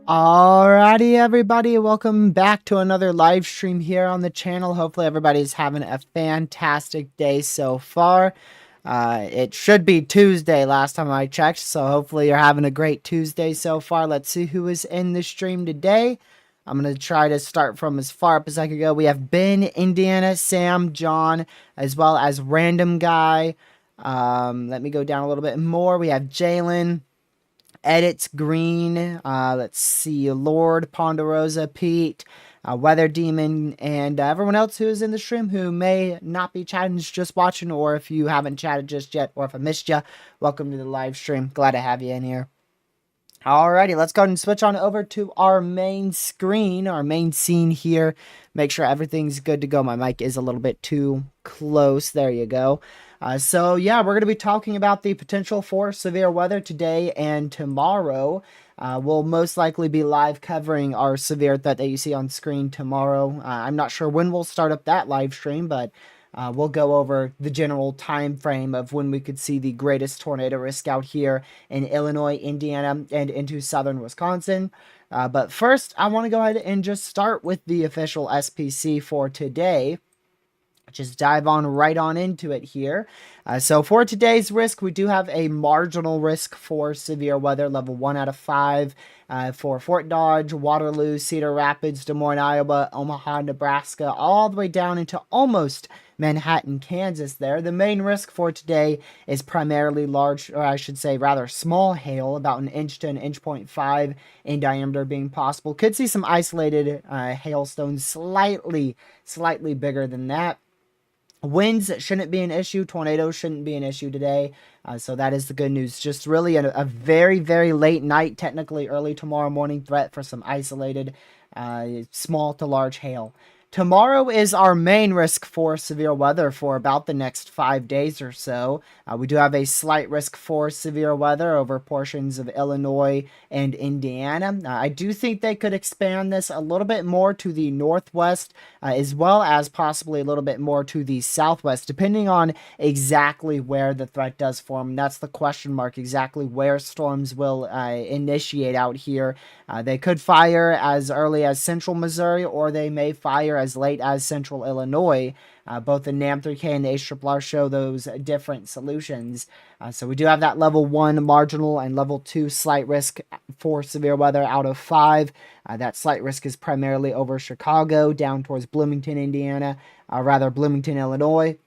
Alrighty, everybody, welcome back to another live stream here on the channel. Hopefully everybody's having a fantastic day so far. It should be Tuesday last time I checked, so hopefully you're having a great Tuesday so far. Let's see who is in the stream today. I'm going to try to start from as far up as I could go. We have Ben, Indiana, Sam, John, as well as Random Guy. Let me go down a little bit more. We have Jalen, Edits Green, let's see, Lord, Ponderosa, Pete, Weather Demon, and everyone else who is in the stream who may not be chatting, just watching, or if you haven't chatted just yet, or if I missed you, welcome to the live stream. Glad to have you in here. Alrighty, let's go ahead and switch on over to our main screen, our main scene here. Make sure everything's good to go. My mic is a little bit too close. There you go. So yeah, we're going to be talking about the potential for severe weather today and tomorrow. We'll most likely be live covering our severe threat that you see on screen tomorrow. I'm not sure when we'll start up that live stream, but we'll go over the general time frame of when we could see the greatest tornado risk out here in Illinois, Indiana, and into southern Wisconsin. But first, I want to go ahead and just start with the official SPC for today. Just dive on right on into it here. So for today's risk, we do have a marginal risk for severe weather, level 1 out of 5 for Fort Dodge, Waterloo, Cedar Rapids, Des Moines, Iowa, Omaha, Nebraska, all the way down into almost Manhattan, Kansas there. The main risk for today is primarily large, or I should say rather small hail, about 1 inch to 1.5 inches in diameter being possible. Could see some isolated hailstones slightly bigger than that. Winds shouldn't be an issue. Tornadoes shouldn't be an issue today. So that is the good news. Just really a very, very late night, technically early tomorrow morning threat for some isolated small to large hail. Tomorrow is our main risk for severe weather for about the next 5 days or so. We do have a slight risk for severe weather over portions of Illinois and Indiana. I do think they could expand this a little bit more to the northwest, as well as possibly a little bit more to the southwest, depending on exactly where the threat does form. That's the question mark, exactly where storms will initiate out here. They could fire as early as central Missouri, or they may fire as late as central Illinois. Both the NAM3K and the HRRR show those different solutions. So we do have that level 1 marginal and level 2 slight risk for severe weather out of 5. That slight risk is primarily over Chicago, down towards Bloomington, Indiana, Bloomington, Illinois.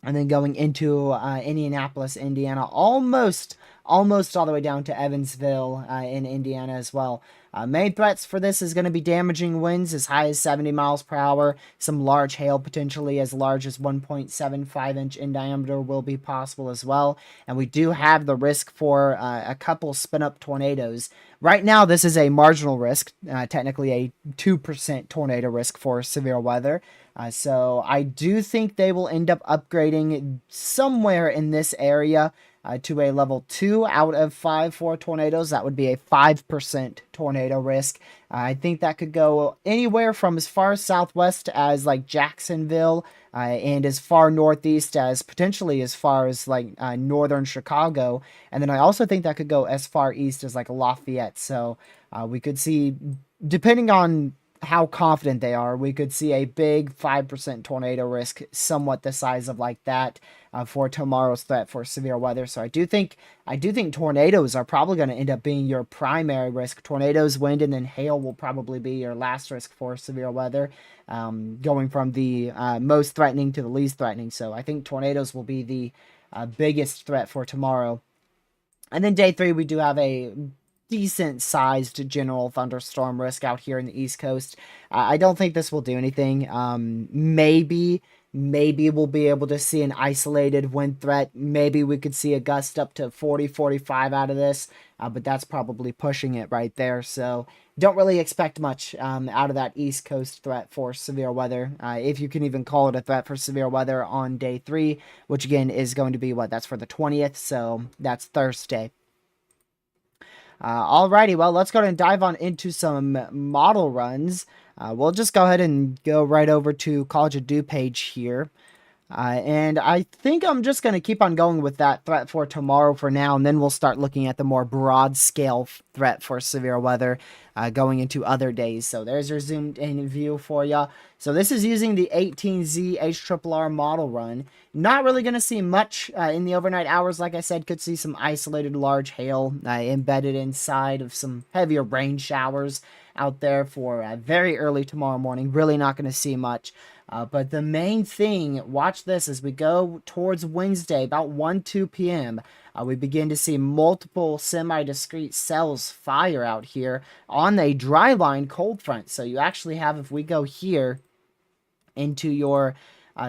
and then going into Indianapolis, Indiana, almost all the way down to Evansville in Indiana as well. Main threats for this is going to be damaging winds as high as 70 miles per hour. Some large hail, potentially as large as 1.75 inch in diameter, will be possible as well. And we do have the risk for a couple spin up tornadoes. Right now, this is a marginal risk, technically a 2% tornado risk for severe weather. So I do think they will end up upgrading somewhere in this area to a level 2 out of 5 for tornadoes. That would be a 5% tornado risk. I think that could go anywhere from as far southwest as like Jacksonville and as far northeast as potentially as far as like northern Chicago. And then I also think that could go as far east as like Lafayette. So we could see, depending on how confident they are, we could see a big 5% tornado risk, somewhat the size of like that, for tomorrow's threat for severe weather. So I do think tornadoes are probably going to end up being your primary risk. Tornadoes, wind, and then hail will probably be your last risk for severe weather, going from the most threatening to the least threatening. So I think tornadoes will be the biggest threat for tomorrow. And then day 3, we do have a decent sized general thunderstorm risk out here in the East Coast. I don't think this will do anything. Maybe we'll be able to see an isolated wind threat. Maybe we could see a gust up to 40, 45 out of this, but that's probably pushing it right there. So don't really expect much out of that East Coast threat for severe weather, if you can even call it a threat for severe weather on day 3, which again is going to be that's for the 20th, so that's Thursday. Alrighty, well, let's go ahead and dive on into some model runs. We'll just go ahead and go right over to College of Do page here. And I think I'm just going to keep on going with that threat for tomorrow for now, and then we'll start looking at the more broad scale threat for severe weather going into other days. So there's your zoomed in view for you. So this is using the 18Z HRRR model run. Not really going to see much in the overnight hours. Like I said, could see some isolated large hail embedded inside of some heavier rain showers out there for very early tomorrow morning. Really not going to see much. But the main thing, watch this, as we go towards Wednesday, about 1-2 p.m., we begin to see multiple semi-discrete cells fire out here on a dry line cold front. So you actually have, if we go here into your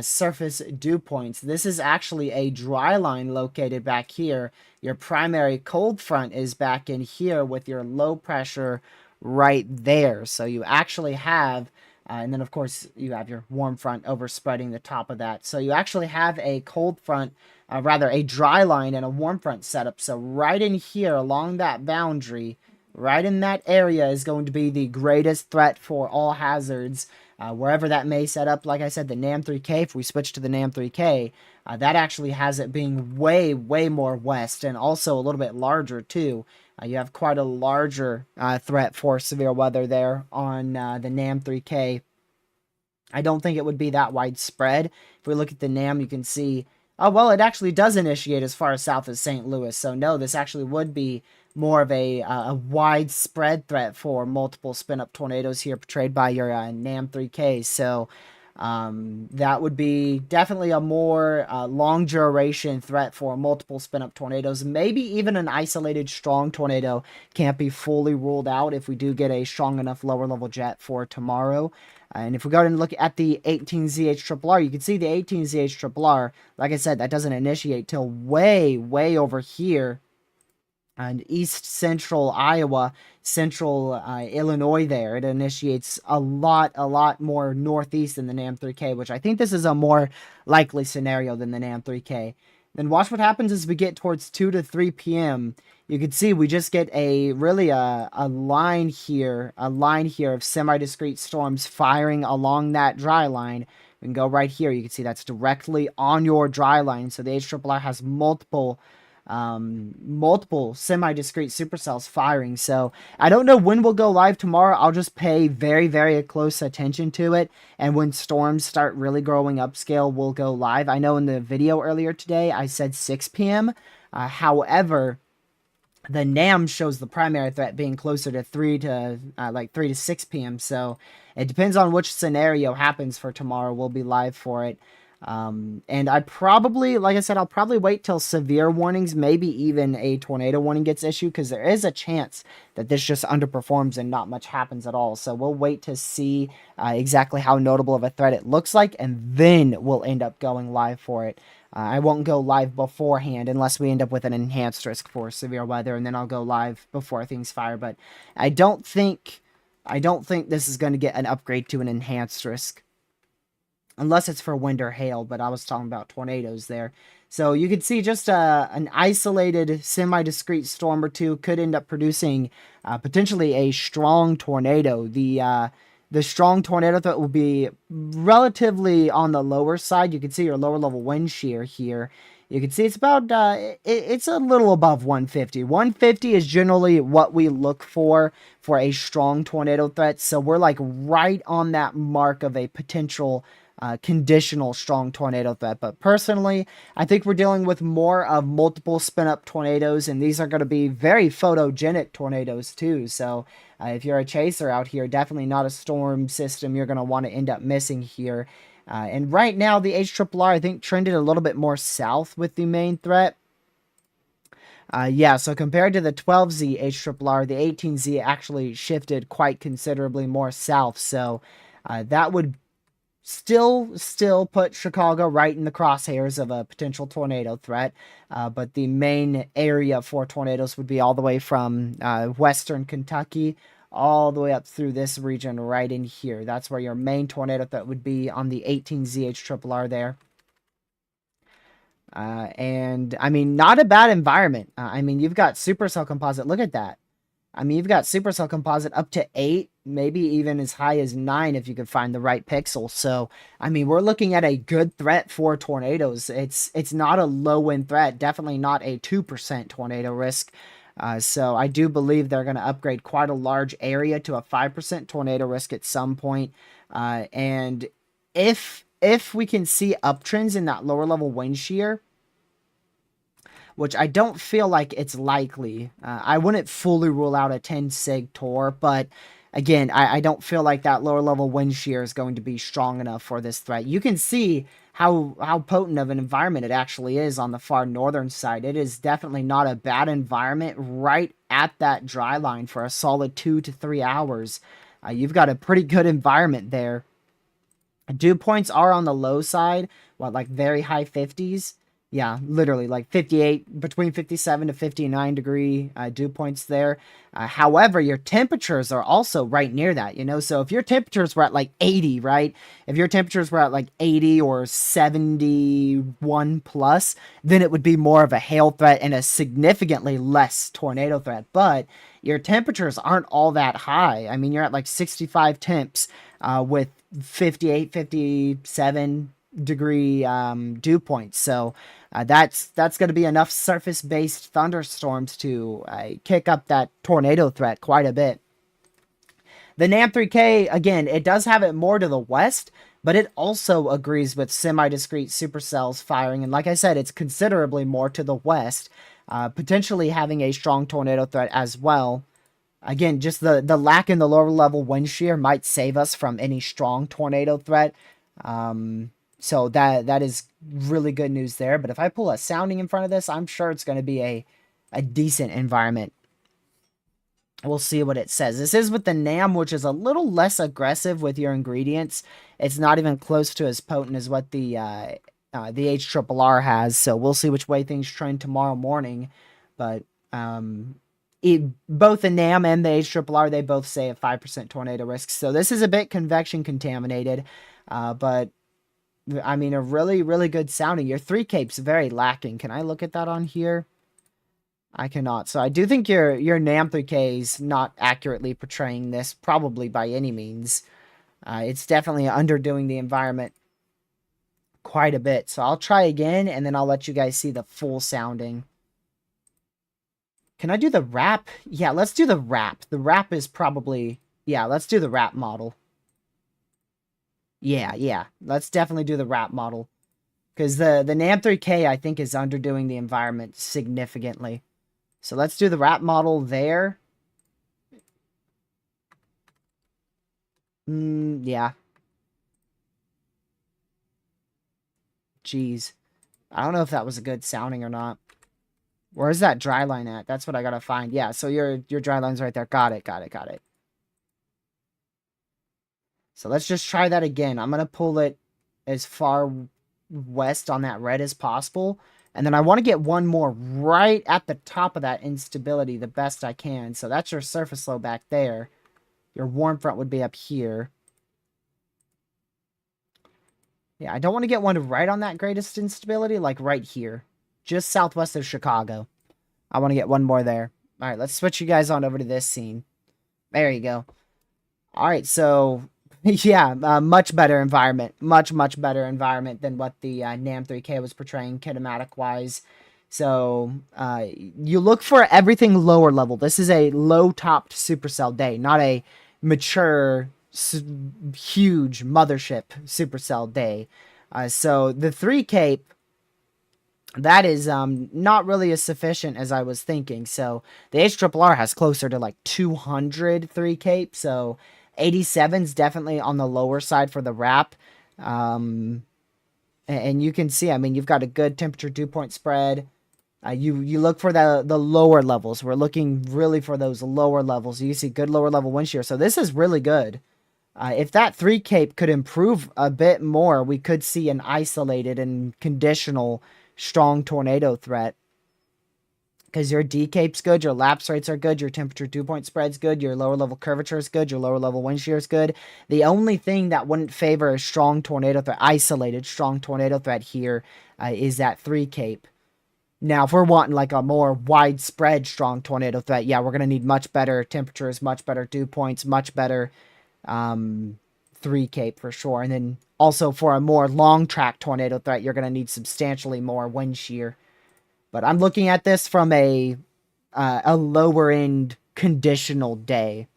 surface dew points, this is actually a dry line located back here. Your primary cold front is back in here with your low pressure right there. So you actually have and then, of course, you have your warm front overspreading the top of that. So you actually have a cold front, rather a dry line and a warm front setup. So right in here along that boundary, right in that area is going to be the greatest threat for all hazards. Wherever that may set up, like I said, the NAM3K, if we switch to the NAM3K, that actually has it being way, way more west and also a little bit larger too. You have quite a larger threat for severe weather there on the NAM3K. I don't think it would be that widespread. If we look at the NAM, you can see, oh, well, it actually does initiate as far south as St. Louis. So, no, this actually would be more of a widespread threat for multiple spin-up tornadoes here portrayed by your NAM3K. So, that would be definitely a more long duration threat for multiple spin-up tornadoes. Maybe even an isolated strong tornado can't be fully ruled out if we do get a strong enough lower level jet for tomorrow. And if we go and look at the 18Z HRRR, you can see the 18Z HRRR, like I said, that doesn't initiate till way, way over here and east central Iowa, central Illinois there. It initiates a lot more northeast than the NAM3K, which I think this is a more likely scenario than the NAM3K. Then watch what happens as we get towards 2 to 3 p.m. You can see we just get a line here of semi-discrete storms firing along that dry line. We can go right here. You can see that's directly on your dry line. So the HRRR has multiple semi-discrete supercells firing. So I don't know when we'll go live tomorrow. I'll just pay very, very close attention to it, and when storms start really growing upscale, we'll go live. I know in the video earlier today I said 6 p.m. However, the NAM shows the primary threat being closer to 3 to 6 p.m. So it depends on which scenario happens for tomorrow. We'll be live for it. And I probably, like I said, I'll probably wait till severe warnings, maybe even a tornado warning gets issued, because there is a chance that this just underperforms and not much happens at all. So we'll wait to see exactly how notable of a threat it looks like, and then we'll end up going live for it. I won't go live beforehand unless we end up with an enhanced risk for severe weather, and then I'll go live before things fire. But I don't think this is going to get an upgrade to an enhanced risk, unless it's for wind or hail, but I was talking about tornadoes there. So you could see just an isolated semi-discrete storm or two could end up producing potentially a strong tornado. The strong tornado threat will be relatively on the lower side. You can see your lower level wind shear here. You can see it's about, it's a little above 150. 150 is generally what we look for a strong tornado threat. So we're like right on that mark of a potential conditional strong tornado threat. But personally, I think we're dealing with more of multiple spin up tornadoes, and these are going to be very photogenic tornadoes too. So if you're a chaser out here, definitely not a storm system you're going to want to end up missing here. And right now, the HRRR, I think, trended a little bit more south with the main threat. Yeah, so compared to the 12Z HRRR, the 18Z actually shifted quite considerably more south. So that would still put Chicago right in the crosshairs of a potential tornado threat. But the main area for tornadoes would be all the way from western Kentucky all the way up through this region right in here. That's where your main tornado threat would be on the 18Z HRRR there. And I mean, not a bad environment. I mean, you've got supercell composite. Look at that. I mean, you've got supercell composite up to 8, maybe even as high as 9 if you could find the right pixel. So, I mean, we're looking at a good threat for tornadoes. It's not a low-end threat, definitely not a 2% tornado risk. So I do believe they're going to upgrade quite a large area to a 5% tornado risk at some point. And if we can see uptrends in that lower level wind shear, which I don't feel like it's likely. I wouldn't fully rule out a 10 sig tor, but again, I don't feel like that lower level wind shear is going to be strong enough for this threat. You can see how potent of an environment it actually is on the far northern side. It is definitely not a bad environment right at that dry line for a solid 2 to 3 hours. You've got a pretty good environment there. Dew points are on the low side, like very high 50s. Yeah, literally like 58, between 57 to 59 degree dew points there. However, your temperatures are also right near that, you know? So if your temperatures were at like 80, right? If your temperatures were at like 80 or 71 plus, then it would be more of a hail threat and a significantly less tornado threat. But your temperatures aren't all that high. I mean, you're at like 65 temps with 58, 57 degree dew points. So that's going to be enough surface-based thunderstorms to kick up that tornado threat quite a bit. The NAM3K, again, it does have it more to the west, but it also agrees with semi-discrete supercells firing. And like I said, it's considerably more to the west, potentially having a strong tornado threat as well. Again, just the lack in the lower level wind shear might save us from any strong tornado threat. So that is really good news there. But if I pull a sounding in front of this, I'm sure it's going to be a decent environment. We'll see what it says. This is with the NAM, which is a little less aggressive with your ingredients. It's not even close to as potent as what the HRRR has. So we'll see which way things trend tomorrow morning. But both the NAM and the HRRR, they both say a 5% tornado risk. So this is a bit convection contaminated, but I mean, a really, really good sounding. Your 3 cape's very lacking. Can I look at that on here? I cannot. So I do think your NAM 3K is not accurately portraying this, probably by any means. It's definitely underdoing the environment quite a bit. So I'll try again, and then I'll let you guys see the full sounding. Can I do the wrap? Yeah, let's do the wrap. The wrap is probably... Yeah, let's do the wrap model. Yeah. Let's definitely do the wrap model. Because the NAM 3K, I think, is underdoing the environment significantly. So let's do the wrap model there. Yeah. Jeez. I don't know if that was a good sounding or not. Where's that dry line at? That's what I gotta find. Yeah, so your dry line's right there. Got it, got it, got it. So let's just try that again. I'm gonna pull it as far west on that red as possible. And then I want to get one more right at the top of that instability the best I can. So that's your surface low back there. Your warm front would be up here. Yeah, I don't want to get one right on that greatest instability, like right here. Just southwest of Chicago. I want to get one more there. All right, let's switch you guys on over to this scene. There you go. All right, so yeah, much better environment. Much better environment than what the NAM 3K was portraying kinematic-wise. So you look for everything lower level. This is a low-topped supercell day, not a mature, huge mothership supercell day. So the 3 cape, that is not really as sufficient as I was thinking. So the HRRR has closer to like 200 3 cape. So 87 is definitely on the lower side for the wrap. And you can see, I mean, you've got a good temperature dew point spread. You look for the lower levels. We're looking really for those lower levels. You see good lower level wind shear. So this is really good. If that 3 cape could improve a bit more, we could see an isolated and conditional strong tornado threat. Because your D cape's good, your lapse rates are good, your temperature dew point spread's good, your lower level curvature is good, your lower level wind shear is good. The only thing that wouldn't favor a strong tornado threat, isolated strong tornado threat here, is that 3 cape. Now, if we're wanting like a more widespread strong tornado threat, yeah, we're going to need much better temperatures, much better dew points, much better 3 cape for sure. And then also for a more long track tornado threat, you're going to need substantially more wind shear. But I'm looking at this from a lower end conditional day.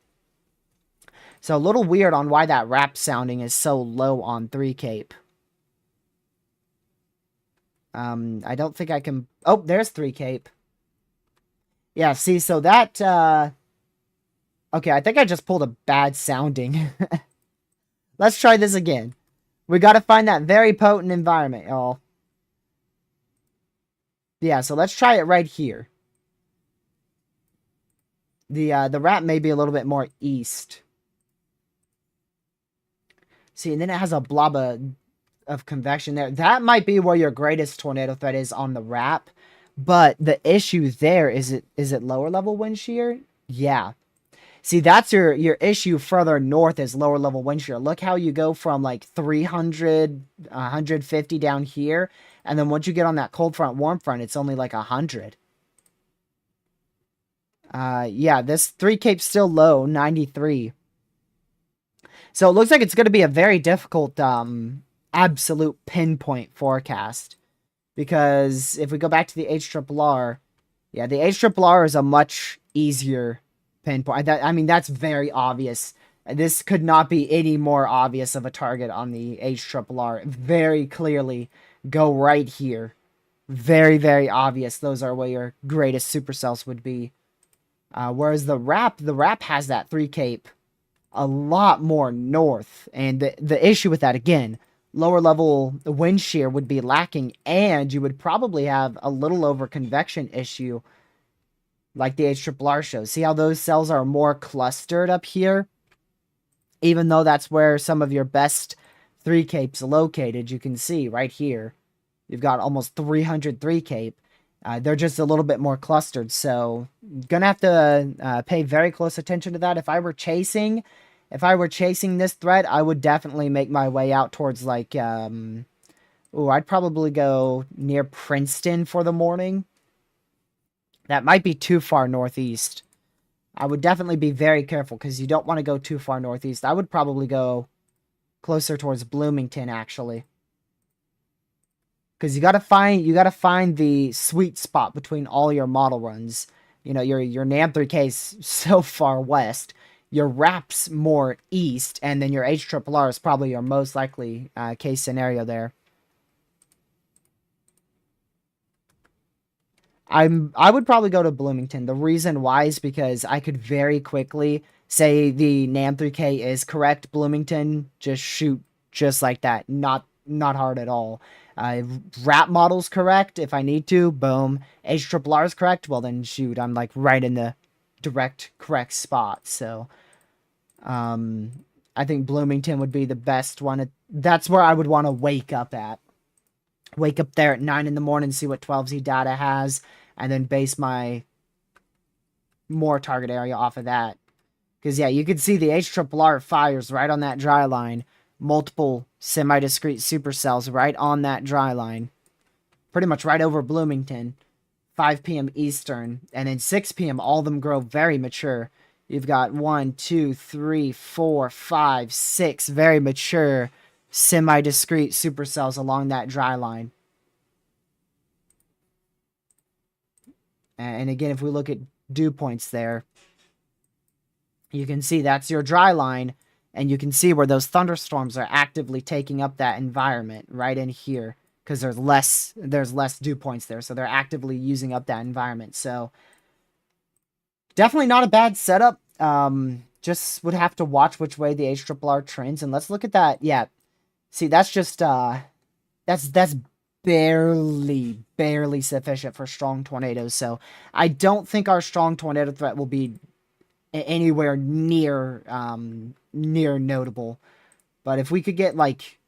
So a little weird on why that wrap sounding is so low on 3 cape. I don't think I can... Oh, there's 3 cape. Yeah, see, so that... Okay, I think I just pulled a bad sounding. Let's try this again. We got to find that very potent environment, y'all. Yeah, so let's try it right here. The wrap may be a little bit more east. See, and then it has a blob of convection there. That might be where your greatest tornado threat is on the wrap. But the issue there, is it lower level wind shear? Yeah. See, that's your issue further north is lower level wind shear. Look how you go from like 300, 150 down here. And then once you get on that cold front, warm front, it's only like 100. Yeah, this 3 cape's still low, 93. So it looks like it's going to be a very difficult absolute pinpoint forecast. Because if we go back to the HRRR, yeah, the HRRR is a much easier pinpoint. I mean, that's very obvious. This could not be any more obvious of a target on the HRRR. Very clearly go right here. Very, very obvious. Those are where your greatest supercells would be. Whereas the wrap has that 3 cape a lot more north. And the issue with that, again, lower level wind shear would be lacking, and you would probably have a little over convection issue like the HRRR shows. See how those cells are more clustered up here? Even though that's where some of your best 3 capes located, you can see right here. You've got almost 300 3 cape. They're just a little bit more clustered, so gonna have to pay very close attention to that. If I were chasing this threat, I would definitely make my way out towards like I'd probably go near Princeton for the morning. That might be too far northeast. I would definitely be very careful because you don't want to go too far northeast. I would probably go closer towards Bloomington, actually. Because you gotta find the sweet spot between all your model runs. You know, your NAM 3K is so far west. Your wrap's more east, and then your HRRR is probably your most likely case scenario there. I would probably go to Bloomington. The reason why is because I could very quickly say the NAM 3K is correct. Bloomington, just shoot just like that. Not hard at all. Wrap model's correct if I need to. Boom. HRRR is correct. Well, then shoot, I'm like right in the direct correct spot. So, I think Bloomington would be the best one. That's where I would want to wake up at. Wake up there at 9 in the morning, see what 12Z data has, and then base my more target area off of that. Because, yeah, you can see the HRRR fires right on that dry line. Multiple semi-discrete supercells right on that dry line. Pretty much right over Bloomington. 5 p.m. Eastern. And then 6 p.m., all of them grow very mature. You've got 1, 2, 3, 4, 5, 6 very mature semi-discrete supercells along that dry line. And again, if we look at dew points there, you can see that's your dry line, and you can see where those thunderstorms are actively taking up that environment right in here, because there's less dew points there, so they're actively using up that environment. So definitely not a bad setup. Just would have to watch which way the HRRR trends, and let's look at that. Yeah, see, that's just that's barely sufficient for strong tornadoes. So I don't think our strong tornado threat will be anywhere near notable. But if we could get like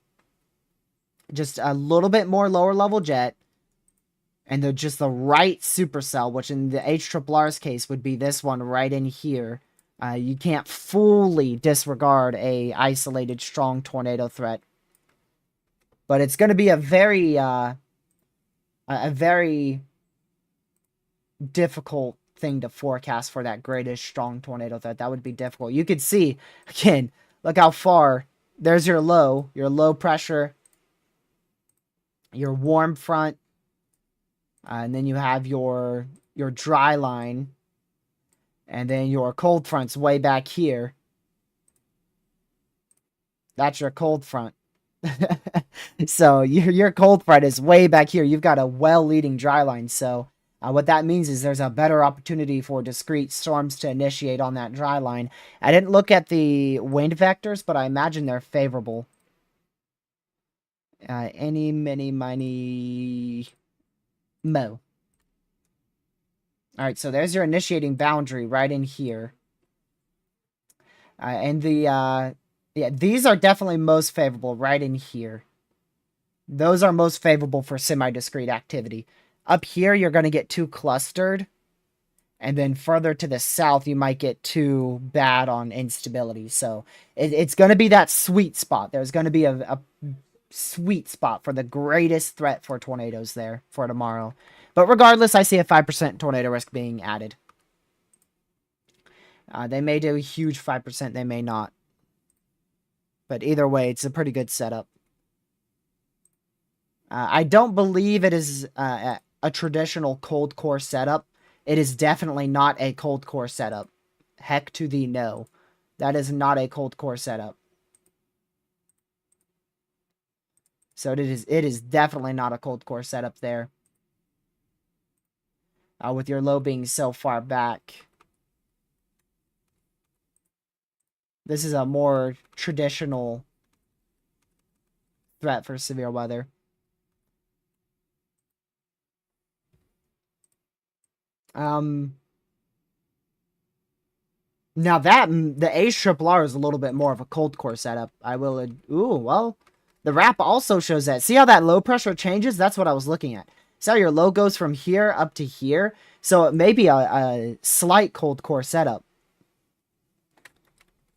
just a little bit more lower level jet and just the right supercell, which in the HRRR's case would be this one right in here, you can't fully disregard a isolated strong tornado threat. But it's going to be a very difficult thing to forecast for that greatest strong tornado threat. That would be difficult. You could see, again, look how far. There's your low pressure, your warm front, and then you have your dry line, and then your cold front's way back here. That's your cold front. So your cold front is way back here. You've got a well-leading dry line. So what that means is there's a better opportunity for discrete storms to initiate on that dry line. I didn't look at the wind vectors, but I imagine they're favorable. Any, many, miny, mo. All right, so there's your initiating boundary right in here. And the yeah, these are definitely most favorable right in here. Those are most favorable for semi-discrete activity. Up here, you're going to get too clustered. And then further to the south, you might get too bad on instability. So it's going to be that sweet spot. There's going to be a sweet spot for the greatest threat for tornadoes there for tomorrow. But regardless, I see a 5% tornado risk being added. They may do a huge 5%. They may not. But either way, it's a pretty good setup. I don't believe it is a traditional cold core setup. It is definitely not a cold core setup. Heck to the no. That is not a cold core setup. So it is definitely not a cold core setup there. With your low being so far back. This is a more traditional threat for severe weather. Now that the HRRR is a little bit more of a cold core setup. I will. Ooh, well, the wrap also shows that. See how that low pressure changes? That's what I was looking at. See how your low goes from here up to here? So it may be a slight cold core setup.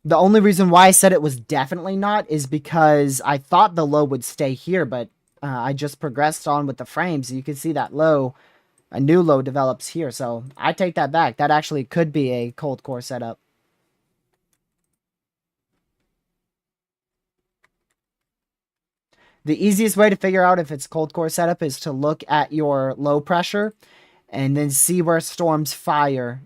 The only reason why I said it was definitely not is because I thought the low would stay here, but I just progressed on with the frames. You can see that low, a new low develops here. So I take that back. That actually could be a cold core setup. The easiest way to figure out if it's cold core setup is to look at your low pressure and then see where storms fire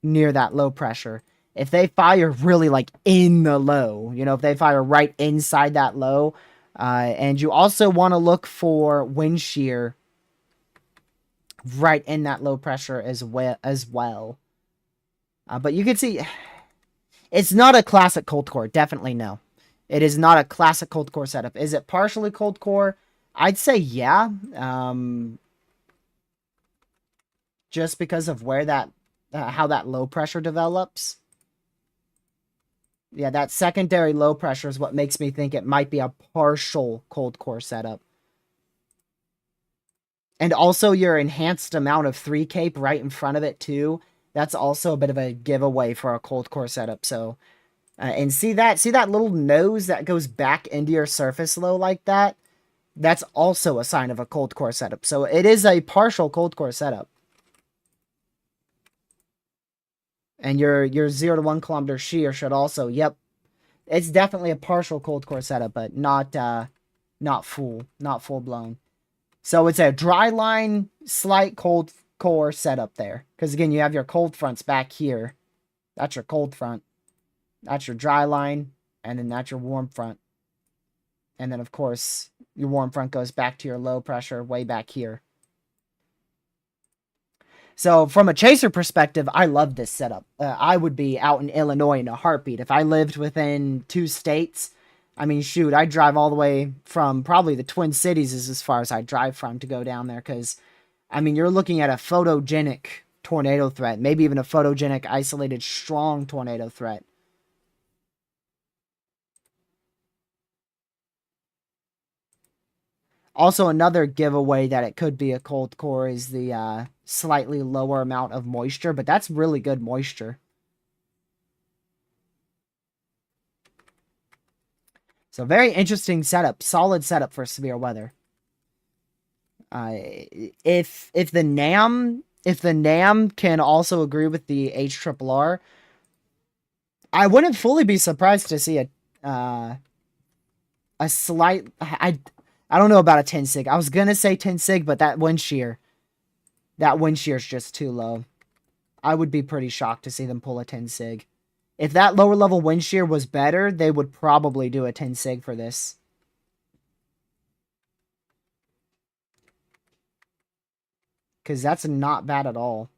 near that low pressure. If they fire really like in the low, you know, if they fire right inside that low, and you also want to look for wind shear right in that low pressure as well. But you can see it's not a classic cold core. Definitely no. It is not a classic cold core setup. Is it partially cold core? I'd say yeah. Just because of where that, how that low pressure develops. Yeah, that secondary low pressure is what makes me think it might be a partial cold core setup. And also your enhanced amount of 3 cape right in front of it too. That's also a bit of a giveaway for a cold core setup. So, and see that little nose that goes back into your surface low like that? That's also a sign of a cold core setup. So it is a partial cold core setup. And your 0 to 1 kilometer shear should also, yep, it's definitely a partial cold core setup, but not full blown. So it's a dry line, slight cold core setup there. Because again, you have your cold fronts back here. That's your cold front. That's your dry line, and then that's your warm front. And then of course, your warm front goes back to your low pressure way back here. So from a chaser perspective, I love this setup. I would be out in Illinois in a heartbeat. If I lived within 2 states, I mean, shoot, I'd drive all the way from probably the Twin Cities is as far as I drive from to go down there. Because, I mean, you're looking at a photogenic tornado threat, maybe even a photogenic, isolated, strong tornado threat. Also, another giveaway that it could be a cold core is the slightly lower amount of moisture, but that's really good moisture. So very interesting setup, solid setup for severe weather. If the NAM can also agree with the HRRR, I wouldn't fully be surprised to see a slight. I don't know about a 10 sig. I was gonna say 10 sig, but that wind shear is just too low. I would be pretty shocked to see them pull a 10 sig. If that lower level wind shear was better, they would probably do a 10 sig for this. Because that's not bad at all.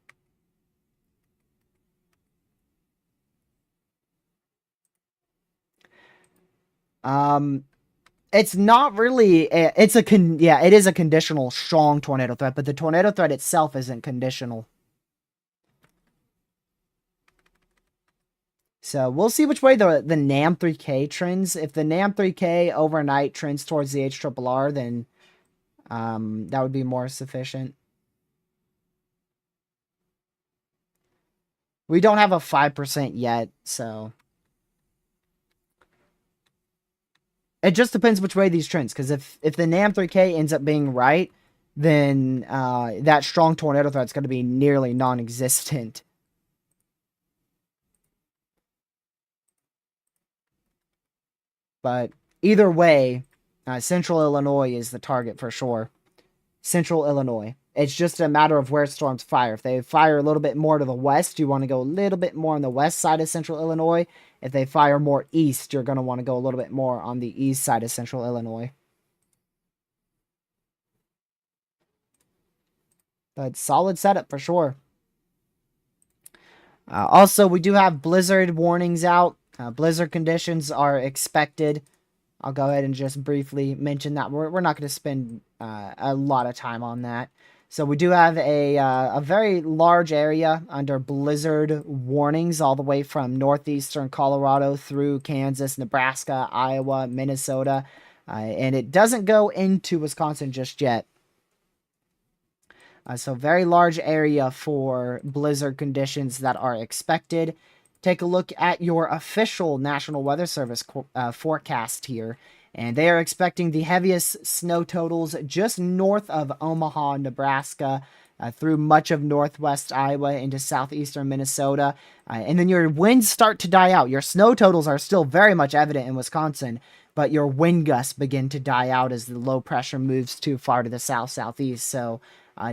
It's not really, it is a conditional strong tornado threat, but the tornado threat itself isn't conditional. So we'll see which way the NAM 3K trends. If the NAM 3K overnight trends towards the HRRR, then that would be more sufficient. We don't have a 5% yet, so it just depends which way these trends. Because if the NAM 3K ends up being right, then that strong tornado threat is going to be nearly non-existent. But either way, Central Illinois is the target for sure. Central Illinois. It's just a matter of where storms fire. If they fire a little bit more to the west, you want to go a little bit more on the west side of Central Illinois. If they fire more east, you're going to want to go a little bit more on the east side of Central Illinois. But solid setup for sure. Also, we do have blizzard warnings out. Blizzard conditions are expected. I'll go ahead and just briefly mention that. We're not going to spend a lot of time on that. So we do have a very large area under blizzard warnings all the way from northeastern Colorado through Kansas, Nebraska, Iowa, Minnesota. And it doesn't go into Wisconsin just yet. So very large area for blizzard conditions that are expected. Take a look at your official National Weather Service forecast here. And they are expecting the heaviest snow totals just north of Omaha, Nebraska, through much of northwest Iowa into southeastern Minnesota. And then your winds start to die out. Your snow totals are still very much evident in Wisconsin, but your wind gusts begin to die out as the low pressure moves too far to the south-southeast. So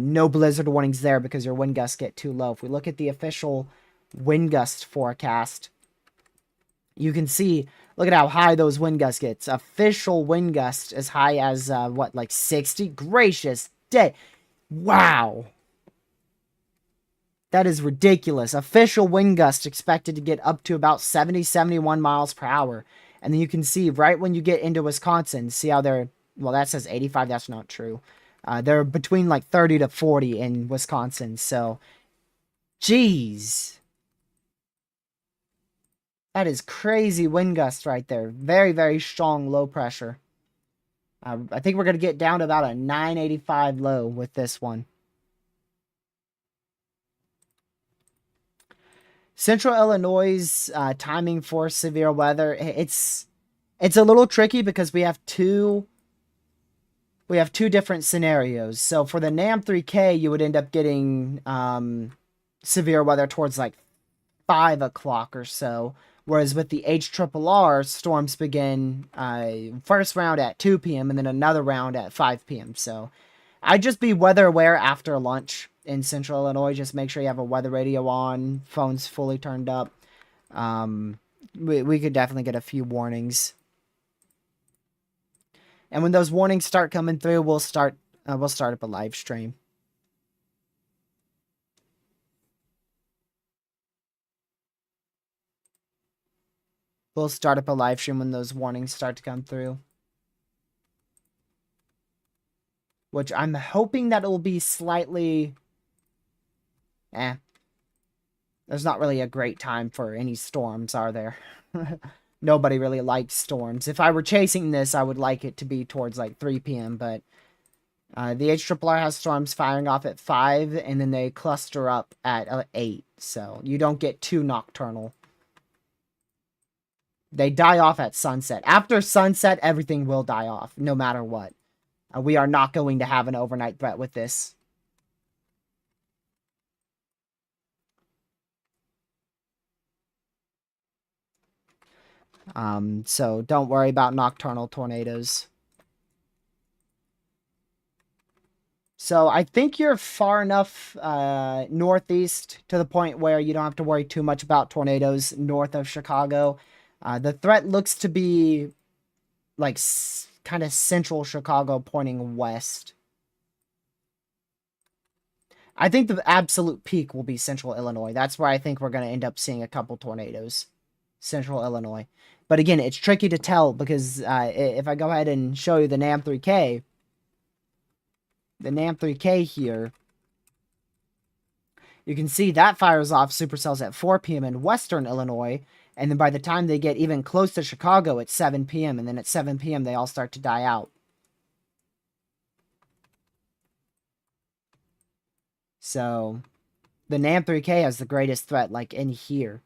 no blizzard warnings there because your wind gusts get too low. If we look at the official wind gust forecast, you can see, look at how high those wind gusts get. Official wind gust as high as, like 60? Gracious day. Wow. That is ridiculous. Official wind gust expected to get up to about 70, 71 miles per hour. And then you can see right when you get into Wisconsin, see how they're Well, that says 85. That's not true. They're between like 30 to 40 in Wisconsin. So, geez. That is crazy wind gust right there. Very, very strong low pressure. I think we're going to get down to about a 985 low with this one. Central Illinois' timing for severe weather, it's a little tricky because we have two different scenarios. So for the NAM 3K, you would end up getting severe weather towards like 5 o'clock or so. Whereas with the HRRR, storms begin first round at 2 p.m. and then another round at 5 p.m. So I'd just be weather aware after lunch in Central Illinois. Just make sure you have a weather radio on, phone's fully turned up. We could definitely get a few warnings. And when those warnings start coming through, we'll start up a live stream. We'll start up a live stream when those warnings start to come through. Which I'm hoping that it will be slightly... There's not really a great time for any storms, are there? Nobody really likes storms. If I were chasing this, I would like it to be towards like 3 p.m. But the HRRR has storms firing off at 5, and then they cluster up at 8. So you don't get too nocturnal. They die off at sunset. After sunset, everything will die off, no matter what. We are not going to have an overnight threat with this. So don't worry about nocturnal tornadoes. So I think you're far enough northeast to the point where you don't have to worry too much about tornadoes north of Chicago. The threat looks to be like kind of central Chicago pointing west. I think the absolute peak will be central Illinois. That's where I think we're going to end up seeing a couple tornadoes. Central Illinois. But again, it's tricky to tell because if I go ahead and show you the NAM 3K, the NAM 3K here, you can see that fires off supercells at 4 p.m. in western Illinois. And then by the time they get even close to Chicago, it's 7 p.m. And then at 7 p.m., they all start to die out. So the NAM 3K has the greatest threat, like in here.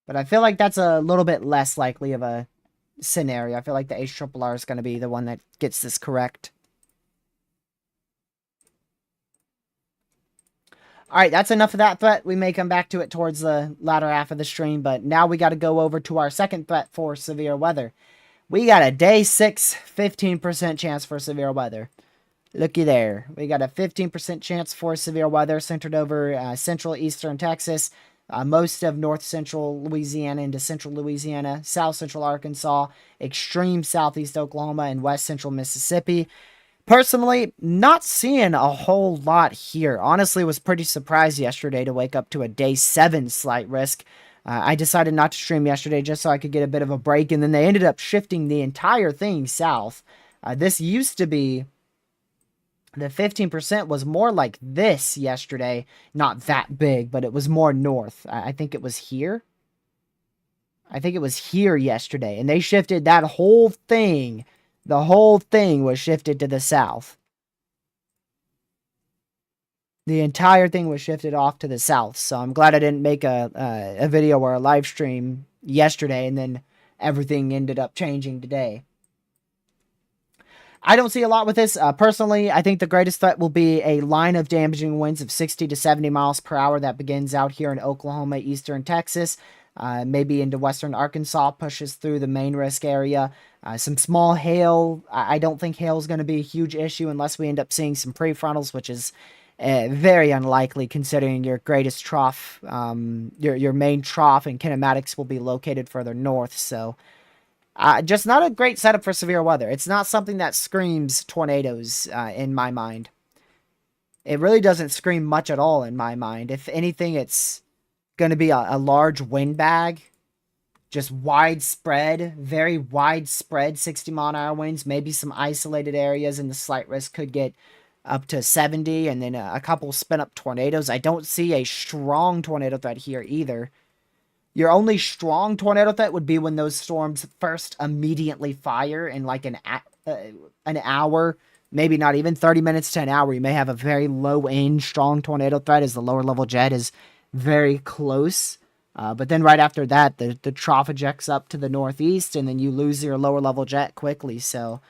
But I feel like that's a little bit less likely of a scenario. I feel like the HRRR is going to be the one that gets this correct. Alright, that's enough of that threat. We may come back to it towards the latter half of the stream, but now we got to go over to our second threat for severe weather. We got a day 6, 15% chance for severe weather. Looky there. We got a 15% chance for severe weather centered over central eastern Texas, most of north central Louisiana into central Louisiana, south central Arkansas, extreme southeast Oklahoma, and west central Mississippi. Personally, not seeing a whole lot here. Honestly, was pretty surprised yesterday to wake up to a day 7 slight risk. I decided not to stream yesterday just so I could get a bit of a break, and then they ended up shifting the entire thing south. This used to be... The 15% was more like this yesterday. Not that big, but it was more north. I think it was here. I think it was here yesterday. And they shifted that whole thing. The whole thing was shifted to the south. The entire thing was shifted off to the south. So I'm glad I didn't make a video or a live stream yesterday and then everything ended up changing today. I don't see a lot with this. Personally, I think the greatest threat will be a line of damaging winds of 60 to 70 miles per hour that begins out here in Oklahoma, eastern Texas, maybe into western Arkansas, pushes through the main risk area. Some small hail. I don't think hail is going to be a huge issue unless we end up seeing some prefrontals, which is very unlikely considering your greatest trough, your main trough and kinematics will be located further north, so... just not a great setup for severe weather. It's not something that screams tornadoes in my mind. It really doesn't scream much at all in my mind. If anything, it's going to be a large wind bag. just widespread, very widespread 60-mile-an-hour winds. Maybe some isolated areas and the slight risk could get up to 70, and then a couple spin up tornadoes. I don't see a strong tornado threat here either. Your only strong tornado threat would be when those storms first immediately fire in like an hour, maybe not even 30 minutes to an hour. You may have a very low end strong tornado threat as the lower level jet is very close. But then right after that, the trough ejects up to the northeast, and then you lose your lower level jet quickly. So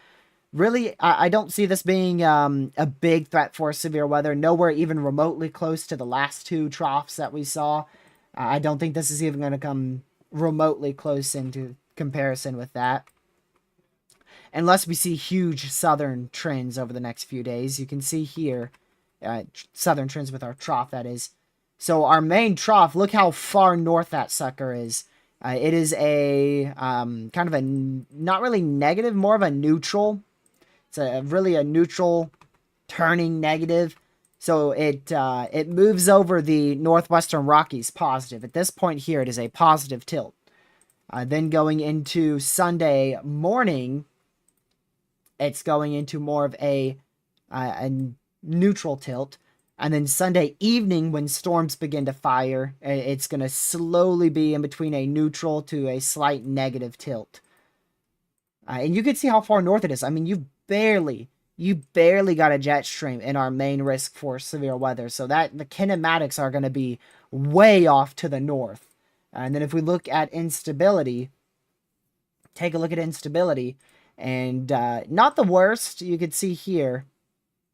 really, I don't see this being a big threat for severe weather. Nowhere even remotely close to the last two troughs that we saw. I don't think this is even going to come remotely close into comparison with that. Unless we see huge southern trends over the next few days. You can see here, southern trends with our trough, that is. So our main trough, look how far north that sucker is. It is a kind of a, not really negative, more of a neutral. It's really a neutral turning negative. So it moves over the northwestern Rockies positive. At this point here, it is a positive tilt. Then going into Sunday morning, it's going into more of a neutral tilt. And then Sunday evening, when storms begin to fire, it's going to slowly be in between a neutral to a slight negative tilt. And you can see how far north it is. I mean, you barely got a jet stream in our main risk for severe weather. So that the kinematics are going to be way off to the north. And then if we look at instability, take a look at instability. And not the worst, you can see here.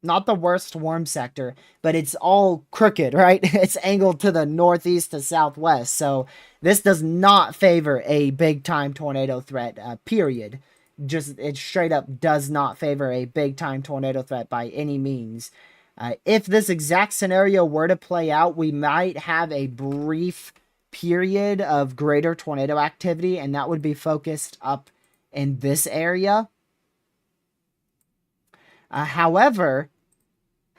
Not the worst warm sector, but it's all crooked, right? It's angled to the northeast to southwest. So this does not favor a big-time tornado threat, period. Just, it straight up does not favor a big-time tornado threat by any means. If this exact scenario were to play out, we might have a brief period of greater tornado activity, and that would be focused up in this area. However,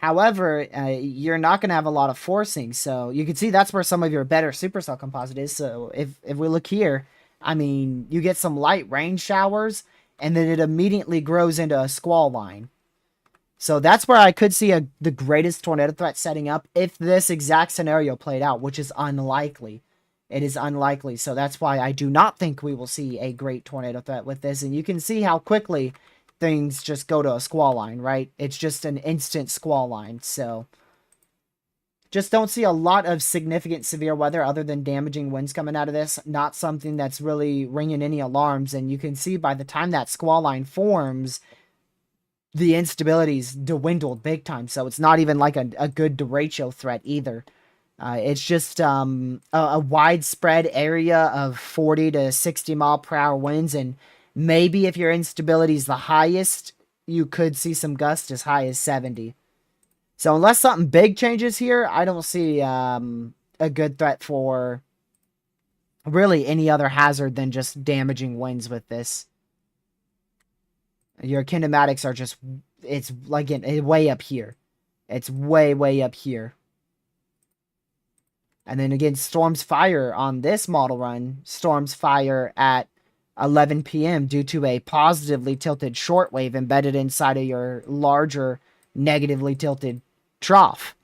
you're not going to have a lot of forcing. So you can see that's where some of your better supercell composite is. So if we look here, I mean, you get some light rain showers, and then it immediately grows into a squall line. So that's where I could see the greatest tornado threat setting up if this exact scenario played out, which is unlikely. It is unlikely. So that's why I do not think we will see a great tornado threat with this. And you can see how quickly things just go to a squall line, right? It's just an instant squall line. So just don't see a lot of significant severe weather other than damaging winds coming out of this. Not something that's really ringing any alarms. And you can see by the time that squall line forms, the instability's dwindled big time. So it's not even like a good derecho threat either. It's just a widespread area of 40 to 60 mile per hour winds, and maybe if your instability is the highest, you could see some gusts as high as 70. So unless something big changes here, I don't see a good threat for really any other hazard than just damaging winds with this. Your kinematics are just, it's like way up here. It's way up here. And then again, storms fire on this model run. Storms fire at 11 p.m. due to a positively tilted shortwave embedded inside of your larger negatively tilted trough.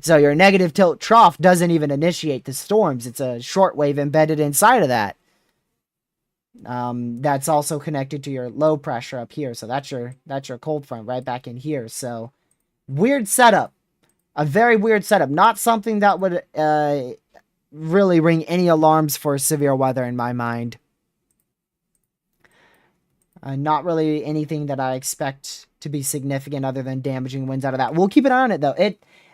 So your negative tilt trough doesn't even initiate the storms. It's a shortwave embedded inside of that. That's also connected to your low pressure up here. So that's your cold front right back in here. So weird setup. A very weird setup. Not something that would really ring any alarms for severe weather in my mind. Not really anything that I expect to be significant other than damaging winds out of that. We'll keep an eye on it, though.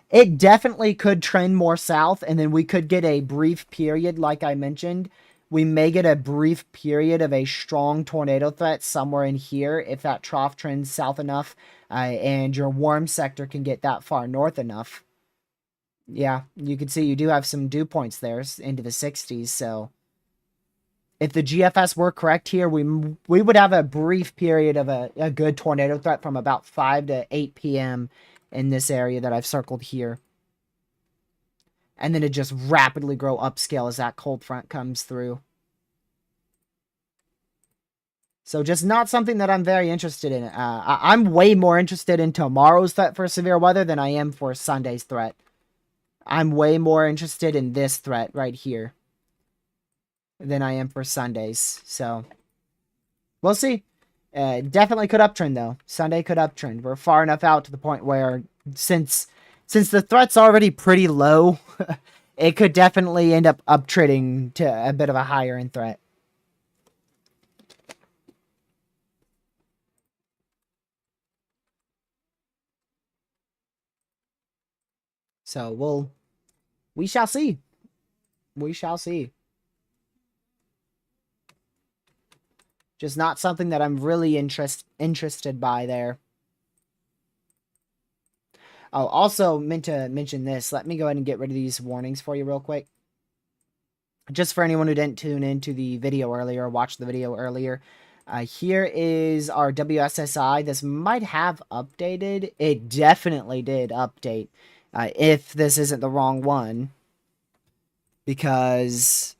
It definitely could trend more south, and then we could get a brief period, like I mentioned. We may get a brief period of a strong tornado threat somewhere in here if that trough trends south enough and your warm sector can get that far north enough. Yeah, you can see you do have some dew points there into the 60s, so if the GFS were correct here, we would have a brief period of a good tornado threat from about 5 to 8 p.m. in this area that I've circled here. And then it just rapidly grow upscale as that cold front comes through. So just not something that I'm very interested in. I'm way more interested in tomorrow's threat for severe weather than I am for Sunday's threat. I'm way more interested in this threat right here than I am for Sunday's. So we'll see. Definitely could uptrend though. Sunday could uptrend. We're far enough out to the point where since the threat's already pretty low, it could definitely end up uptrending to a bit of a higher end threat. So we shall see. We shall see. Just not something that I'm really interested by there. Oh, also meant to mention this. Let me go ahead and get rid of these warnings for you real quick. Just for anyone who didn't tune into the video earlier, or watch the video earlier. Here is our WSSI. This might have updated. It definitely did update. If this isn't the wrong one. Because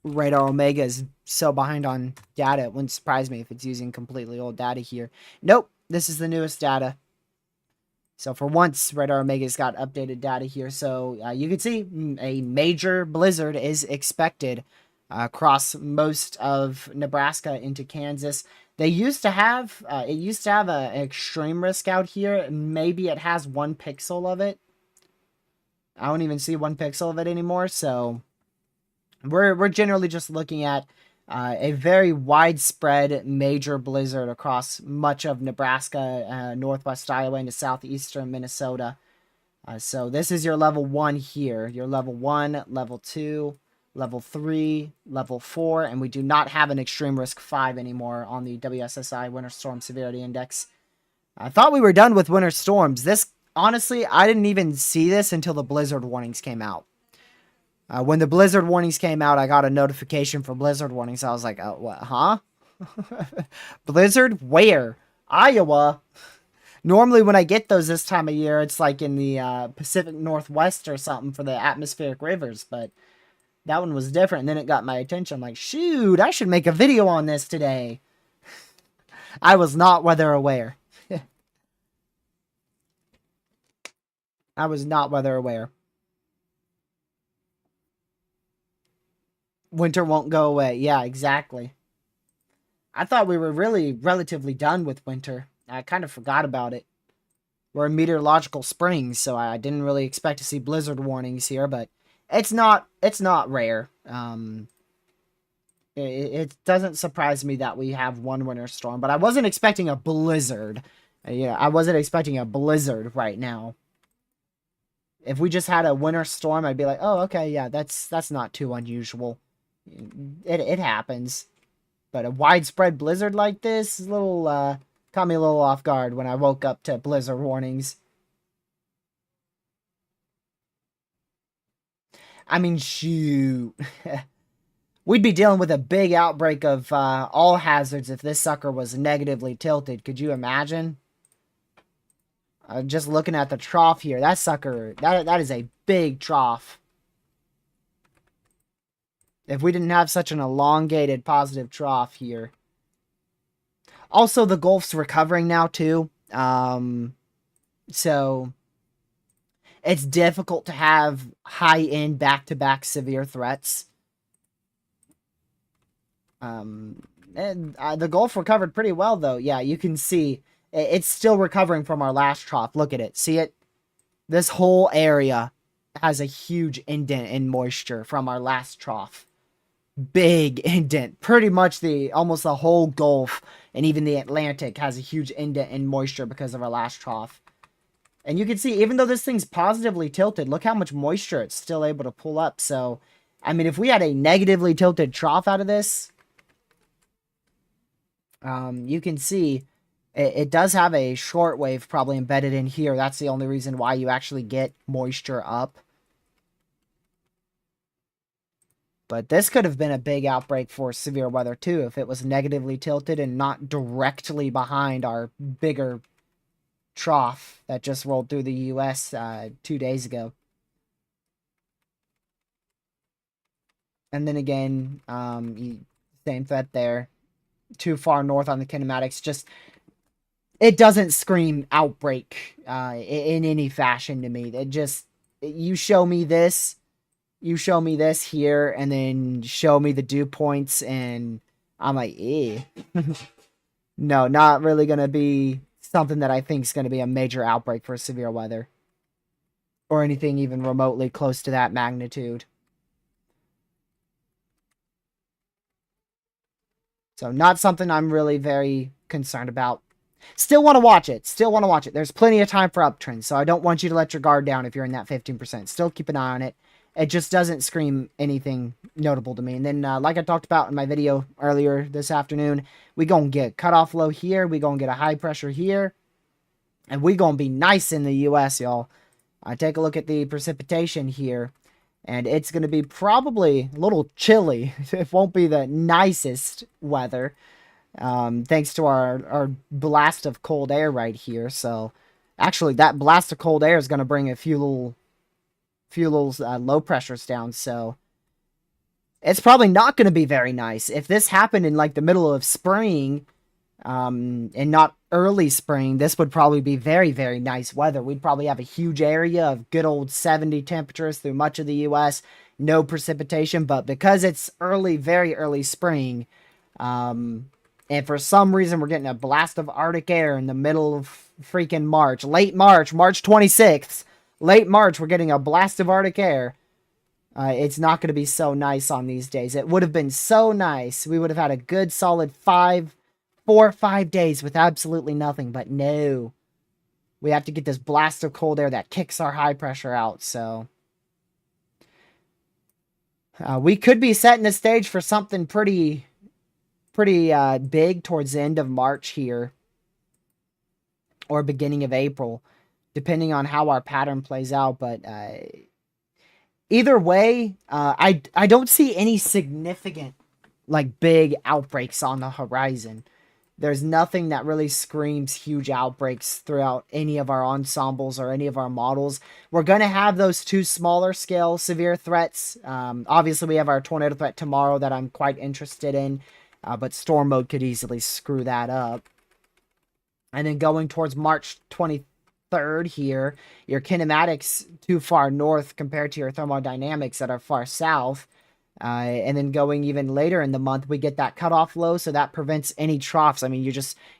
Radar Omega is so behind on data, it wouldn't surprise me if it's using completely old data here. Nope, this is the newest data. So for once, Radar Omega's got updated data here. So you can see a major blizzard is expected across most of Nebraska into Kansas. They used to have, it used to have an extreme risk out here. Maybe it has 1 pixel of it. I don't even see 1 pixel of it anymore. So we're generally just looking at a very widespread major blizzard across much of Nebraska, northwest Iowa, into southeastern Minnesota. So this is your level 1 here. Your level 1, level 2, level 3, level 4, and we do not have an extreme risk 5 anymore on the WSSI Winter Storm Severity Index. I thought we were done with winter storms. This, honestly, I didn't even see this until the blizzard warnings came out. When the blizzard warnings came out, I got a notification for blizzard warnings. I was like, oh, what, huh? Blizzard? Where? Iowa? Normally when I get those this time of year, it's like in the Pacific Northwest or something for the atmospheric rivers. But that one was different. And then it got my attention. I'm like, shoot, I should make a video on this today. I was not weather aware. I was not weather aware. Winter won't go away. Yeah, exactly. I thought we were really relatively done with winter. I kind of forgot about it. We're in meteorological spring, so I didn't really expect to see blizzard warnings here, but it's not rare. It doesn't surprise me that we have 1 winter storm, but I wasn't expecting a blizzard. Yeah, I wasn't expecting a blizzard right now. If we just had a winter storm, I'd be like, oh, okay, yeah, that's not too unusual. It happens. But a widespread blizzard like this is a little, caught me a little off guard when I woke up to blizzard warnings. I mean, shoot. We'd be dealing with a big outbreak of all hazards if this sucker was negatively tilted. Could you imagine? Just looking at the trough here, that sucker, that is a big trough. If we didn't have such an elongated positive trough here. Also, the Gulf's recovering now, too. So it's difficult to have high-end back-to-back severe threats. And the Gulf recovered pretty well, though. Yeah, you can see it's still recovering from our last trough. Look at it. See it? This whole area has a huge indent in moisture from our last trough. Big indent. Pretty much almost the whole Gulf and even the Atlantic has a huge indent in moisture because of our last trough. And you can see, even though this thing's positively tilted, look how much moisture it's still able to pull up. So, I mean, if we had a negatively tilted trough out of this, you can see it does have a shortwave probably embedded in here. That's the only reason why you actually get moisture up. But this could have been a big outbreak for severe weather too if it was negatively tilted and not directly behind our bigger trough that just rolled through the U.S. 2 days ago. And then again, same threat there. too far north on the kinematics. Just it doesn't scream outbreak in any fashion to me. It just you show me this, here, and then show me the dew points, and I'm like, eh. No, not really gonna be something that I think is gonna be a major outbreak for severe weather or anything even remotely close to that magnitude. So not something I'm really very concerned about. Still want to watch it. Still want to watch it. There's plenty of time for uptrends, so I don't want you to let your guard down if you're in that 15%. Still keep an eye on it. It just doesn't scream anything notable to me. And then, like I talked about in my video earlier this afternoon, we gonna get cutoff low here. We gonna get a high pressure here. And we gonna be nice in the U.S., y'all. Take a look at the precipitation here. And it's going to be probably a little chilly. It won't be the nicest weather. Thanks to our blast of cold air right here. So, actually, that blast of cold air is going to bring a few little low pressures down. So, it's probably not going to be very nice. If this happened in, like, the middle of spring, and not early spring, this would probably be very, very nice weather. We'd probably have a huge area of good old 70 temperatures through much of the U.S., no precipitation, but because it's early, very early spring, and for some reason we're getting a blast of Arctic air in the middle of freaking March, late March, March 26th, late March, we're getting a blast of Arctic air. It's not going to be so nice on these days. It would have been so nice. We would have had a good solid 4 or 5 days with absolutely nothing, but no. We have to get this blast of cold air that kicks our high pressure out, so. We could be setting the stage for something pretty big towards the end of March here. Or beginning of April, depending on how our pattern plays out, but either way, I don't see any significant, like, big outbreaks on the horizon. There's nothing that really screams huge outbreaks throughout any of our ensembles or any of our models. We're going to have those 2 smaller scale severe threats. Obviously, we have our tornado threat tomorrow that I'm quite interested in, but storm mode could easily screw that up. And then going towards March 23rd here, your kinematics too far north compared to your thermodynamics that are far south. And then going even later in the month, we get that cutoff low, so that prevents any troughs. I mean,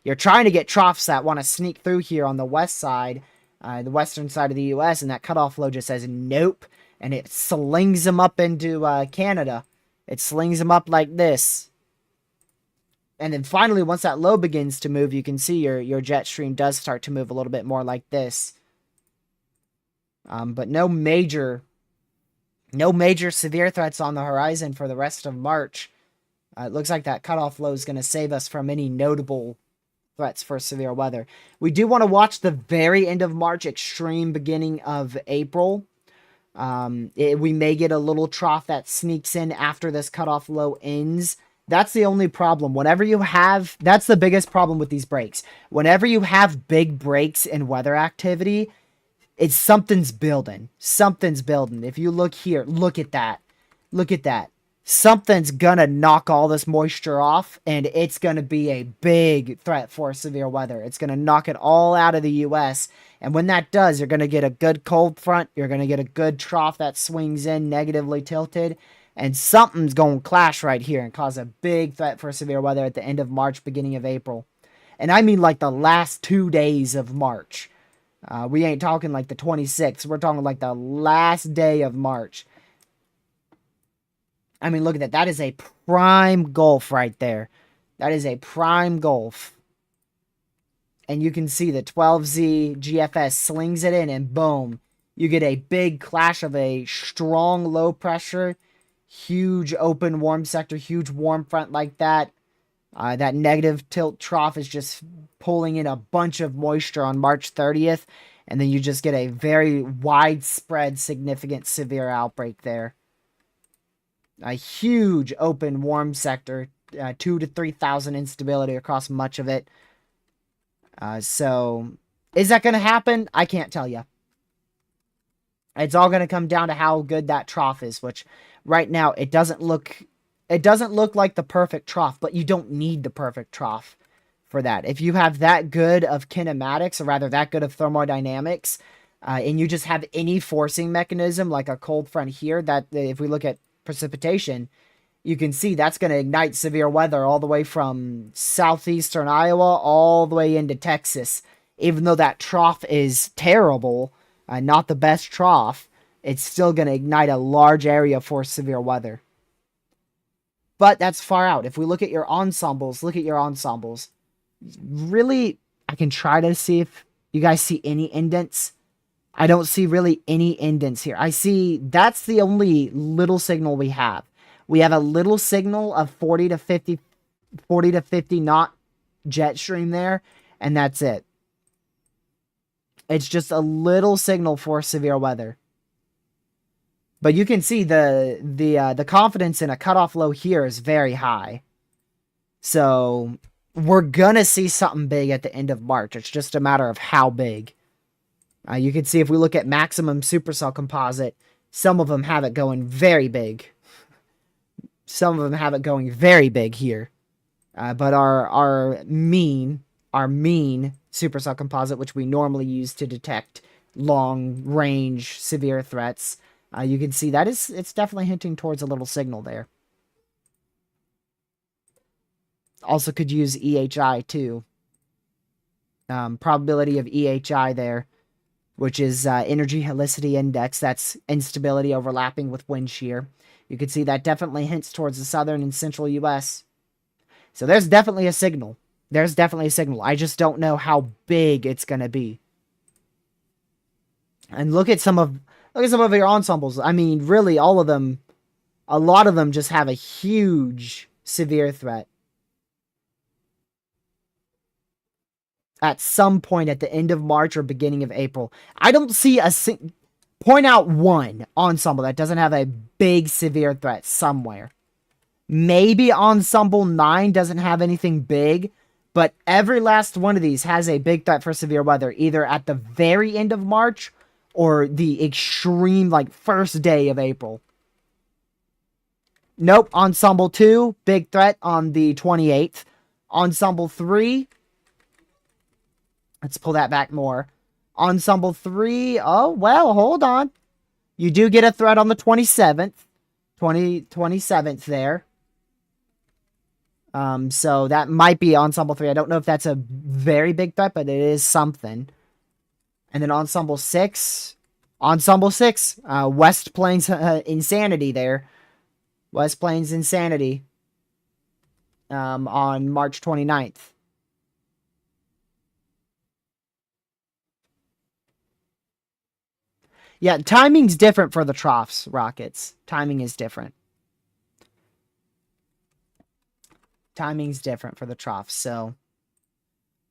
you're trying to get troughs that want to sneak through here on the west side, the western side of the U.S., and that cutoff low just says nope, and it slings them up into Canada. It slings them up like this. And then finally, once that low begins to move, you can see your jet stream does start to move a little bit more like this. But no major severe threats on the horizon for the rest of March. It looks like that cutoff low is going to save us from any notable threats for severe weather. We do want to watch the very end of March, extreme beginning of April. We may get a little trough that sneaks in after this cutoff low ends. That's the only problem. That's the biggest problem with these breaks. Whenever you have big breaks in weather activity, it's something's building. Something's building. If you look here, look at that. Look at that. Something's gonna knock all this moisture off, and it's gonna be a big threat for severe weather. It's gonna knock it all out of the U.S., and when that does, you're gonna get a good cold front. You're gonna get a good trough that swings in negatively tilted, and something's gonna clash right here and cause a big threat for severe weather at the end of March, beginning of April. And I mean like the last 2 days of March. We ain't talking like the 26th. We're talking like the last day of March. I mean, look at that. That is a prime gulf right there. That is a prime gulf. And you can see the 12Z GFS slings it in, and boom. You get a big clash of a strong low pressure, huge open warm sector, huge warm front like that. That negative tilt trough is just pulling in a bunch of moisture on March 30th. And then you just get a very widespread, significant, severe outbreak there. A huge open warm sector, 2,000 to 3,000 instability across much of it. So, is that going to happen? I can't tell you. It's all going to come down to how good that trough is, which right now it doesn't look It doesn't look like the perfect trough, but you don't need the perfect trough for that. If you have that good of kinematics, or rather that good of thermodynamics, and you just have any forcing mechanism like a cold front here, that if we look at precipitation, you can see that's going to ignite severe weather all the way from southeastern Iowa all the way into Texas. Even though that trough is terrible, not the best trough, it's still going to ignite a large area for severe weather. But that's far out. If we look at your ensembles, Really, I can try to see if you guys see any indents. I don't see really any indents here. I see that's the only little signal we have. We have a little signal of 40 to 50 knot jet stream there, and that's it. It's just a little signal for severe weather. But you can see the confidence in a cutoff low here is very high. So we're gonna see something big at the end of March. It's just a matter of how big. You can see if we look at maximum supercell composite, some of them have it going very big. Some of them have it going very big here. But our mean supercell composite, which we normally use to detect long range severe threats, you can see that it's definitely hinting towards a little signal there. Also could use EHI too. Probability of EHI there, which is energy helicity index. That's instability overlapping with wind shear. You can see that definitely hints towards the southern and central U.S. So there's definitely a signal. There's definitely a signal. I just don't know how big it's going to be. And look at some of your ensembles. I mean, really, all of them, a lot of them just have a huge severe threat. At some point at the end of March or beginning of April. I don't see point out one ensemble that doesn't have a big severe threat somewhere. Maybe Ensemble 9 doesn't have anything big, but every last one of these has a big threat for severe weather, either at the very end of March or the extreme, like, first day of April. Nope, Ensemble 2, big threat on the 28th. Ensemble 3, let's pull that back more. Ensemble 3, oh, well, hold on. You do get a threat on the 27th. 27th there. So that might be Ensemble 3. I don't know if that's a very big threat, but it is something. And then Ensemble 6. West Plains Insanity there. West Plains Insanity. On March 29th. Yeah, timing's different for the troughs, Rockets. Timing is different. Timing's different for the troughs, so...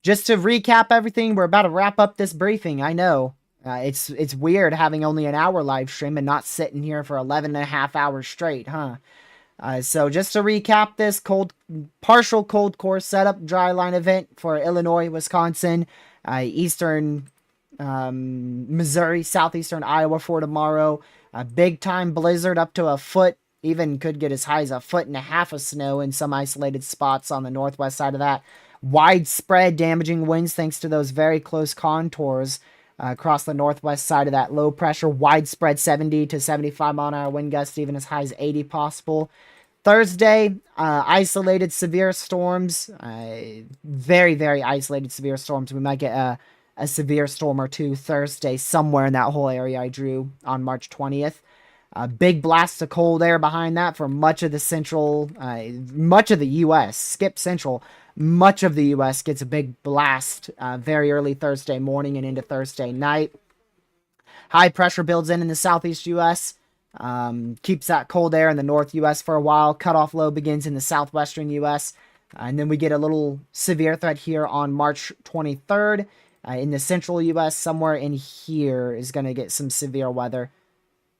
Just to recap everything, we're about to wrap up this briefing, I know. It's weird having only an hour live stream and not sitting here for 11 and a half hours straight, huh? So just to recap this, partial cold core setup dry line event for Illinois, Wisconsin, eastern Missouri, southeastern Iowa for tomorrow. A big time blizzard up to a foot, even could get as high as 1.5 feet of snow in some isolated spots on the northwest side of that. Widespread damaging winds thanks to those very close contours across the northwest side of that low pressure. Widespread 70 to 75 mile an hour wind gusts, even as high as 80 possible. Thursday, isolated severe storms. Very, very isolated severe storms. We might get a severe storm or two Thursday somewhere in that whole area I drew on March 20th. Big blast of cold air behind that for much of the central, much of the U.S. Skip central. Much of the U.S. gets a big blast very early Thursday morning and into Thursday night. High pressure builds in the southeast U.S. Keeps that cold air in the north U.S. for a while. Cutoff low begins in the southwestern U.S. And then we get a little severe threat here on March 23rd. In the central U.S., somewhere in here is going to get some severe weather.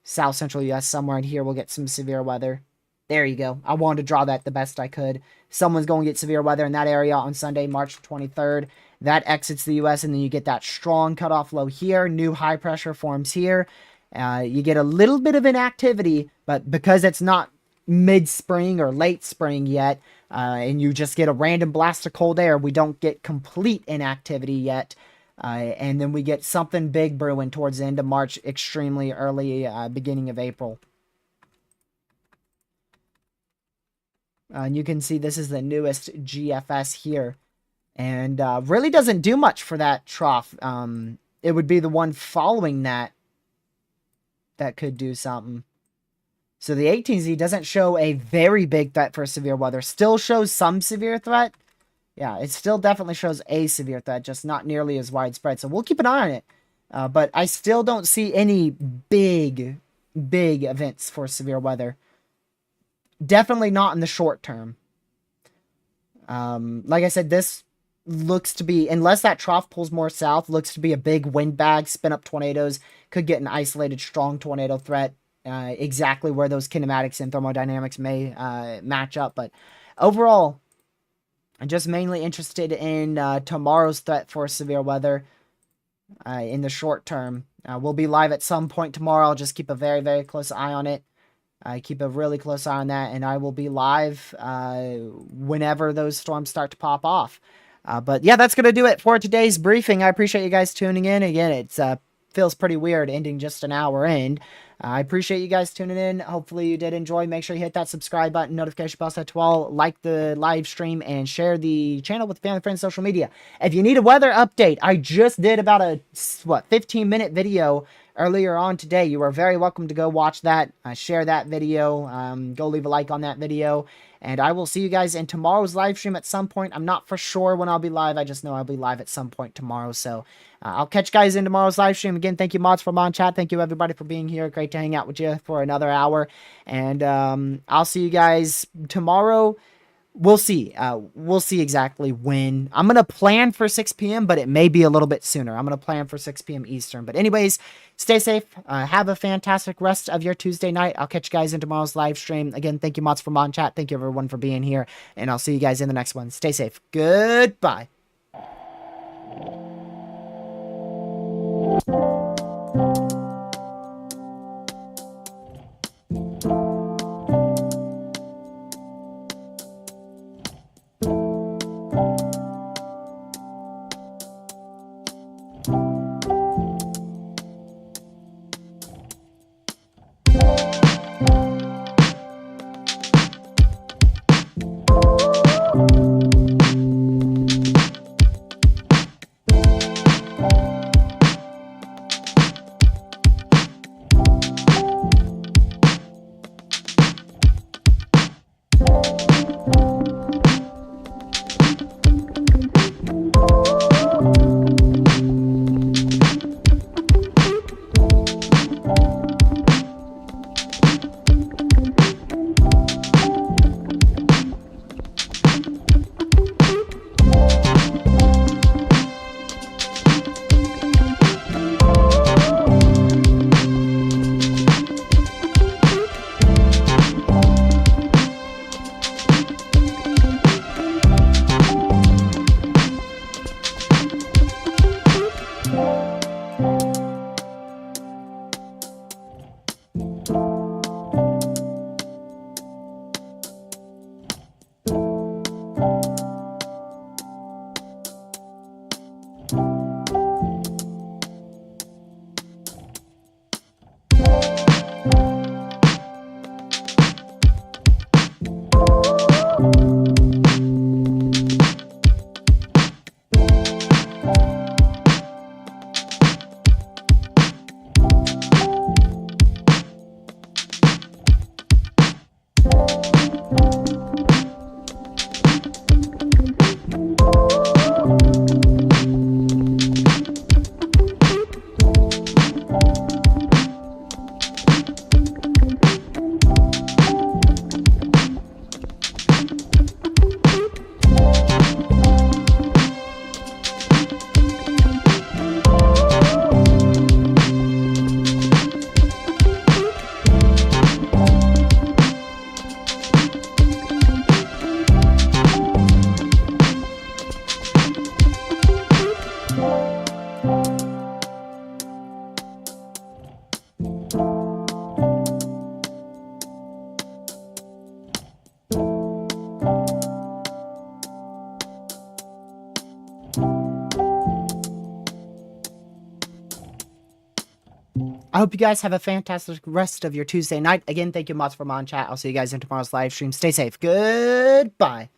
South central U.S., somewhere in here will get some severe weather. There you go. I wanted to draw that the best I could. Someone's going to get severe weather in that area on Sunday, March 23rd. That exits the U.S., and then you get that strong cutoff low here. New high pressure forms here. You get a little bit of inactivity, but because it's not mid-spring or late spring yet, and you just get a random blast of cold air. We don't get complete inactivity yet. And then we get something big brewing towards the end of March, extremely early, beginning of April. And you can see this is the newest GFS here. And really doesn't do much for that trough. It would be the one following that could do something. So the 18Z doesn't show a very big threat for severe weather. Still shows some severe threat. Yeah, it still definitely shows a severe threat, just not nearly as widespread. So we'll keep an eye on it. But I still don't see any big events for severe weather. Definitely not in the short term. Like I said, this looks to be, unless that trough pulls more south, looks to be a big wind bag, spin up tornadoes, could get an isolated strong tornado threat. Exactly where those kinematics and thermodynamics may match up. But overall, I'm just mainly interested in tomorrow's threat for severe weather in the short term. We'll be live at some point tomorrow. I'll just keep a very, very close eye on it. Keep a really close eye on that, and I will be live whenever those storms start to pop off. But yeah, that's going to do it for today's briefing. I appreciate you guys tuning in. Again, it feels pretty weird ending just an hour in. I appreciate you guys tuning in. Hopefully you did enjoy. Make sure you hit that subscribe button, notification bell set to all, like the live stream, and share the channel with family, friends, social media. If you need a weather update, I just did about a 15-minute video earlier on today. You are very welcome to go watch that, share that video, go leave a like on that video, and I will see you guys in tomorrow's live stream at some point. I'm not for sure when I'll be live. I just know I'll be live at some point tomorrow. So I'll catch you guys in tomorrow's live stream. Again, thank you, mods, for on chat. Thank you, everybody, for being here. Great to hang out with you for another hour. And I'll see you guys tomorrow. We'll see. We'll see exactly when. I'm going to plan for 6 p.m., but it may be a little bit sooner. I'm going to plan for 6 p.m. Eastern. But anyways, stay safe. Have a fantastic rest of your Tuesday night. I'll catch you guys in tomorrow's live stream. Again, thank you, mods, for on chat. Thank you, everyone, for being here. And I'll see you guys in the next one. Stay safe. Goodbye. I hope you guys have a fantastic rest of your Tuesday night. Again, thank you much for on chat. I'll see you guys in tomorrow's live stream. Stay safe. Goodbye.